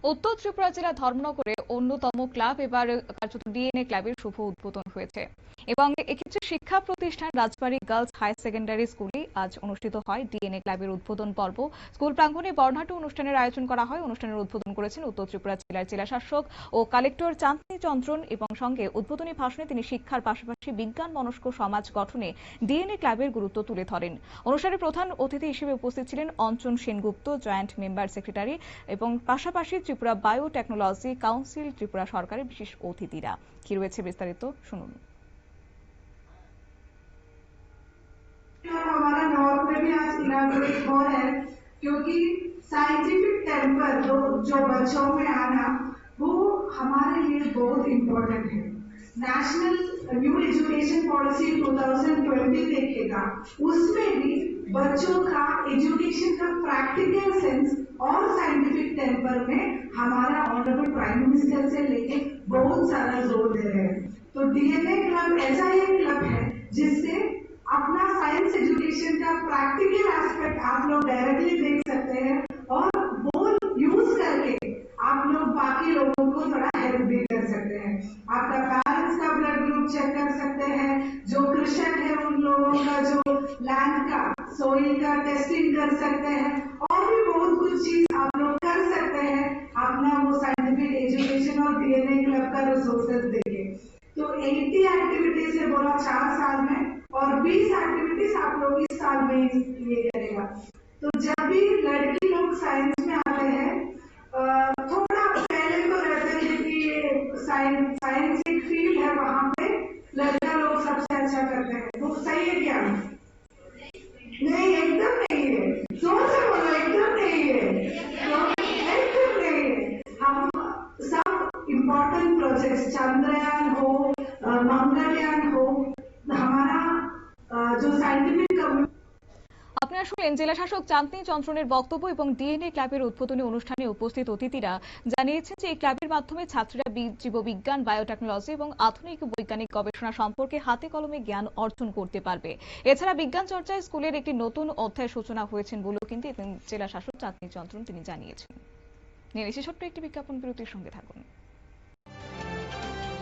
উত্তর ত্রিপুরা জেলা ধর্মনগরে অন্যতম ক্লাব এবার কার্যত ডিএনএ ক্লাবের শুভ উদ্বোধন হয়েছে এবং এক্ষেত্রে শিক্ষা প্রতিষ্ঠান রাজবাড়ী গার্লস হাই সেকেন্ডারি স্কুলে আজ অনুষ্ঠিত হয় ডিএনএ ক্লাবের উদ্বোধন পর্ব। স্কুল প্রাঙ্গণে বর্ণাঢ্য অনুষ্ঠানের আয়োজন করা হয়। অনুষ্ঠানের উদ্বোধন করেছেন উত্তর ত্রিপুরা জেলার জেলাশাসক ও কালেক্টর চাঁদনী চন্দ্রন এবং সঙ্গে উদ্বোধনী ভাষণে তিনি শিক্ষার পাশাপাশি বিজ্ঞান মনস্ক সমাজ গঠনে ডিএনএ ক্লাবের গুরুত্ব তুলে ধরেন। অনুষ্ঠানে প্রধান অতিথি হিসেবে উপস্থিত ছিলেন অঞ্চন সেনগুপ্ত, জয়েন্ট মেম্বার সেক্রেটারি এবং পাশাপাশি ত্রিপুরা বায়োটেকনোলজি কাউন্সিল ত্রিপুরা সরকারের বিশেষ অতিথিরা। কি রয়েছে বিস্তারিত শুনুন। हमारा नॉर्थ में भी आज इनाग्रेट हो रहा है क्योंकि साइंटिफिक टेम्पर जो बच्चों में आना वो हमारे लिए बहुत इम्पोर्टेंट है। नेशनल न्यू एजुकेशन पॉलिसी 2020 देखेगा, उसमें भी बच्चों का एजुकेशन का प्रैक्टिकल सेंस और साइंटिफिक टेम्पर में हमारा ऑनरेबल प्राइम मिनिस्टर से लेके बहुत सारा जोर दे रहे हैं। तो डीएनए क्लब ऐसा एक क्लब है जिससे अपना साइंस एजुकेशन का प्रैक्टिकल एस्पेक्ट आप लोग डायरेक्टली देख सकते हैं और वो यूज करके आप लोग बाकी लोगों को थोड़ा हेल्प भी कर सकते हैं। आपका पेरेंट्स का ब्लड ग्रुप चेक कर सकते हैं, जो कृषक है उन लोगों का जो लैंड का सोइल का टेस्टिंग कर सकते हैं और भी बहुत कुछ चीज आप लोग कर सकते हैं अपना वो साइंटिफिक एजुकेशन और डीएनए क्लब का रिसोर्सेज देके। तो 80 एक्टिविटीज है बोला 4 साल में और 20 एक्टिविटीज आप लोग इस साल में ये करेगा। तो जब भी लड़की लोग साइंस में आते हैं, थोड़ा पहले तो रहते हैं कि साइंस एक फील्ड है, वहाँ पे लड़का लोग सबसे अच्छा करते हैं। वो सही है क्या? नहीं, एकदम नहीं है। जोर से बोलो, एकदम नहीं है, एकदम नहीं है। हम सब इम्पोर्टेंट प्रोजेक्ट चंद्रयान हो, मंगलयान हो, हमारा जो साइंटिफिक আপনারা শুনলেন জেলাশাসক চাঁদনী চন্দ্রনের বক্তব্য এবং ডিএনএ ক্লাবের উদ্বোধনী অনুষ্ঠানে উপস্থিত অতিথিরা জানিয়েছেন যে এই ক্লাবের মাধ্যমে ছাত্রীরা জীববিজ্ঞান, বায়োটেকনোলজি এবং আধুনিক বৈজ্ঞানিক গবেষণা সম্পর্কে হাতে কলমে জ্ঞান অর্জন করতে পারবে। এছাড়া বিজ্ঞান চর্চায় স্কুলের একটি নতুন অধ্যায় সূচনা হয়েছেন বলেও কিন্তু জেলাশাসক চাঁদনী চন্দ্রন তিনি জানিয়েছেন। নিয়ে ছোট্ট একটি বিজ্ঞাপন বিরতির সঙ্গে থাকুন।